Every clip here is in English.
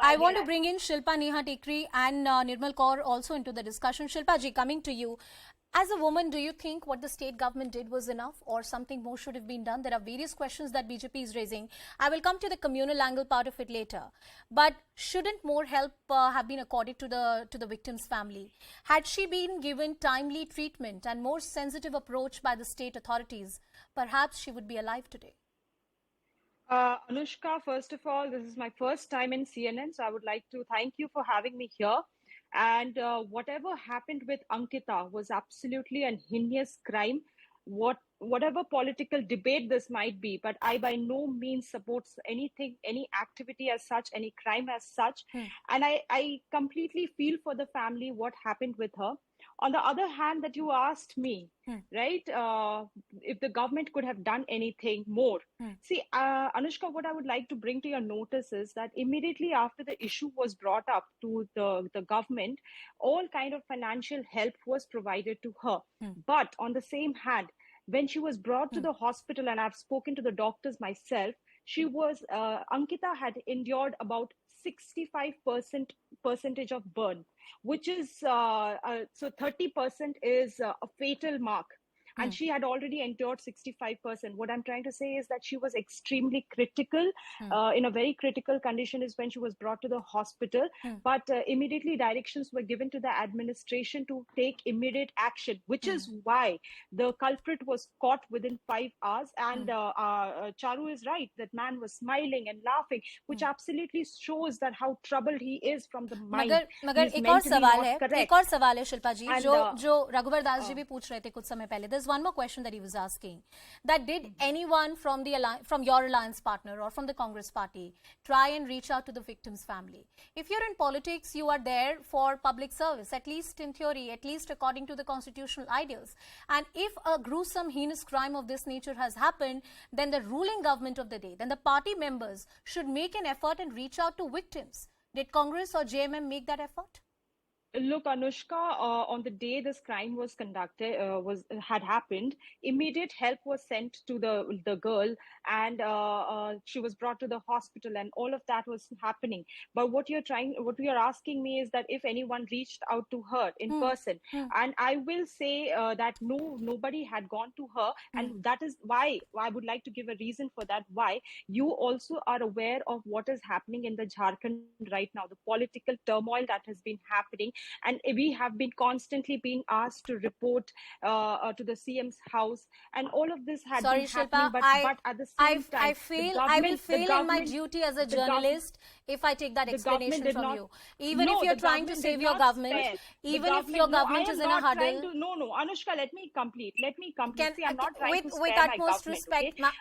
I want to bring in Shilpa Neha Tikri and Nirmal Kaur also into the discussion. Shilpa ji, coming to you. As a woman, do you think what the state government did was enough or something more should have been done? There are various questions that BJP is raising. I will come to the communal angle part of it later. But shouldn't more help have been accorded to the victim's family? Had she been given timely treatment and more sensitive approach by the state authorities, perhaps she would be alive today. Anushka, first of all, this is my first time in CNN, so I would like to thank you for having me here. And whatever happened with Ankita was absolutely an heinous crime. Whatever political debate this might be, but I by no means supports anything, any activity as such, any crime as such. And I completely feel for the family what happened with her. On the other hand, that you asked me, right, if the government could have done anything more. See, Anushka, what I would like to bring to your notice is that immediately after the issue was brought up to the government, all kind of financial help was provided to her. But on the same hand, when she was brought to the hospital, and I've spoken to the doctors myself, she was Ankita had endured about 65% of burn, which is so 30% is a fatal mark. And she had already endured 65%. What I'm trying to say is that she was extremely critical, in a very critical condition is when she was brought to the hospital. But immediately directions were given to the administration to take immediate action, which is why the culprit was caught within 5 hours. And Charu is right, that man was smiling and laughing, which absolutely shows that how troubled he is from the mind. मगर एक और सवाल है शिल्पा जी, जो रघुवर दास जी भी पूछ रहे थे कुछ समय पहले. There's one more question that he was asking, that did anyone from your alliance partner or from the Congress party try and reach out to the victim's family? If you're in politics, you are there for public service, at least in theory, at least according to the constitutional ideals. And if a gruesome, heinous crime of this nature has happened, then the ruling government of the day, then the party members should make an effort and reach out to victims. Did Congress or JMM make that effort? Look, Anushka, on the day this crime was conducted, had happened, immediate help was sent to the girl, and she was brought to the hospital, and all of that was happening. But what you are asking me is that if anyone reached out to her in person, and I will say that nobody had gone to her, and that is why I would like to give a reason for that. Why you also are aware of what is happening in the Jharkhand right now, the political turmoil that has been happening. And we have been constantly being asked to report to the CM's house, and all of this had been happening. But at the same time, I will fail in my duty as a journalist if I take that explanation from you. Even if you're trying to save your government, even if your government is in a huddle. No, Anushka, let me complete. See, I'm not trying to scare with my utmost government. respect, okay?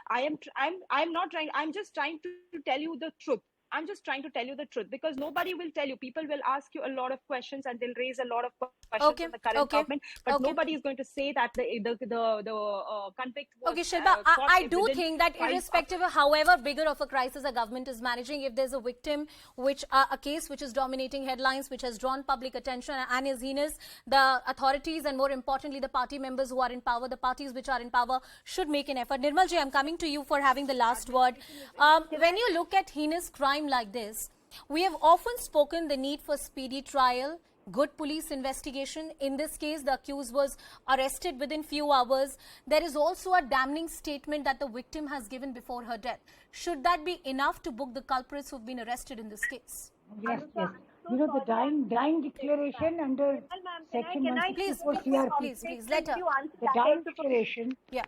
I'm not trying. I'm just trying to tell you the truth. I'm just trying to tell you the truth, because nobody will tell you. People will ask you a lot of questions, and they'll raise a lot of questions on the current government, but nobody is going to say that the convict was Shilpa, I do think that irrespective of however bigger of a crisis a government is managing, if there's a victim, a case which is dominating headlines, which has drawn public attention and is heinous, the authorities and more importantly the party members who are in power, the parties which are in power, should make an effort. Nirmal ji, I'm coming to you for having the last word. When you look at heinous crime like this, we have often spoken the need for speedy trial, good police investigation. In this case, the accused was arrested within few hours. There is also a damning statement that the victim has given before her death. Should that be enough to book the culprits who've been arrested in this case? Yes. You know, the dying declaration under Section 164 CRPC. Please, let her. The dying declaration. Yeah.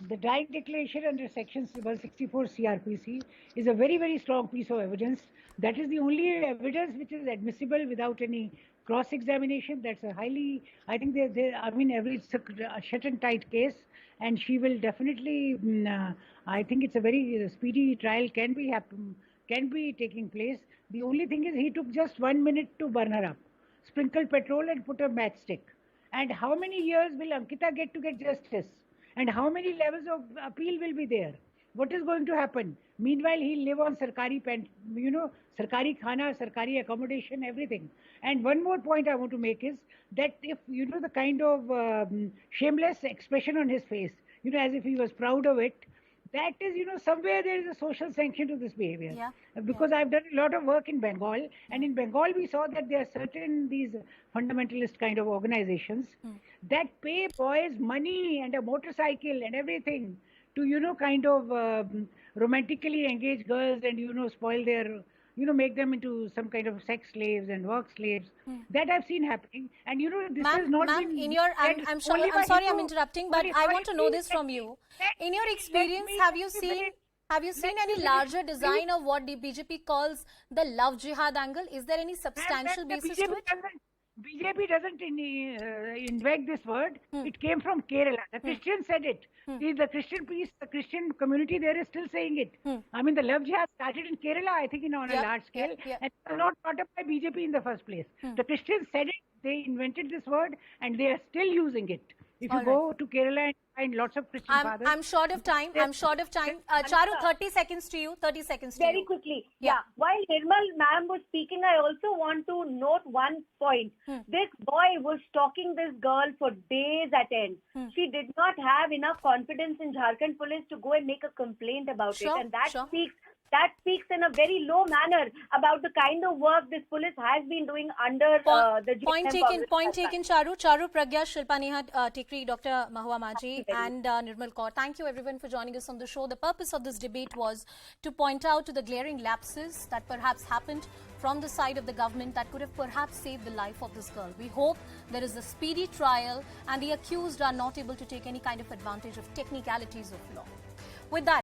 The dying declaration under Section 164 CRPC is a very, very strong piece of evidence. That is the only evidence which is admissible without any cross-examination. That's a highly, I think it's a shut and tight case, and she will definitely, I think it's a very speedy trial can be taking place. The only thing is he took just 1 minute to burn her up, sprinkle petrol and put a matchstick. And how many years will Ankita get to get justice? And how many levels of appeal will be there? What is going to happen? Meanwhile, he'll live on sarkari sarkari khana, sarkari accommodation, everything. And one more point I want to make is that if, the kind of shameless expression on his face, as if he was proud of it, that is, somewhere there is a social sanction to this behavior. Yeah. Because I've done a lot of work in Bengal, and in Bengal we saw that there are certain these fundamentalist kind of organizations that pay boys money and a motorcycle and everything to, kind of romantically engage girls and, spoil their, make them into some kind of sex slaves and work slaves. That I've seen happening. And, this has not been... in your, I'm sorry I'm interrupting, but I want to know this from you. In your experience, have you seen any larger design of what the BJP calls the love jihad angle? Is there any substantial basis to it? BJP doesn't invent this word. It came from Kerala. The Christians said it. The Christian priest, the Christian community there is still saying it. I mean, the love jihad started in Kerala, I think, on a large scale. And it was not brought up by BJP in the first place. The Christians said it. They invented this word and they are still using it. If you go to Kerala and find lots of Christian fathers. I'm short of time. Charu, 30 seconds to you. 30 seconds to you. Very quickly. Yeah. While Nirmal ma'am was speaking, I also want to note one point. This boy was stalking this girl for days at end. She did not have enough confidence in Jharkhand police to go and make a complaint about it. And that speaks in a very low manner about the kind of work this police has been doing under the Point taken, Charu. Charu, Pragya, Shilpa Neha Tikri, Dr. Mahua Maji and Nirmal Kaur. Thank you everyone for joining us on the show. The purpose of this debate was to point out to the glaring lapses that perhaps happened from the side of the government that could have perhaps saved the life of this girl. We hope there is a speedy trial and the accused are not able to take any kind of advantage of technicalities of law. With that,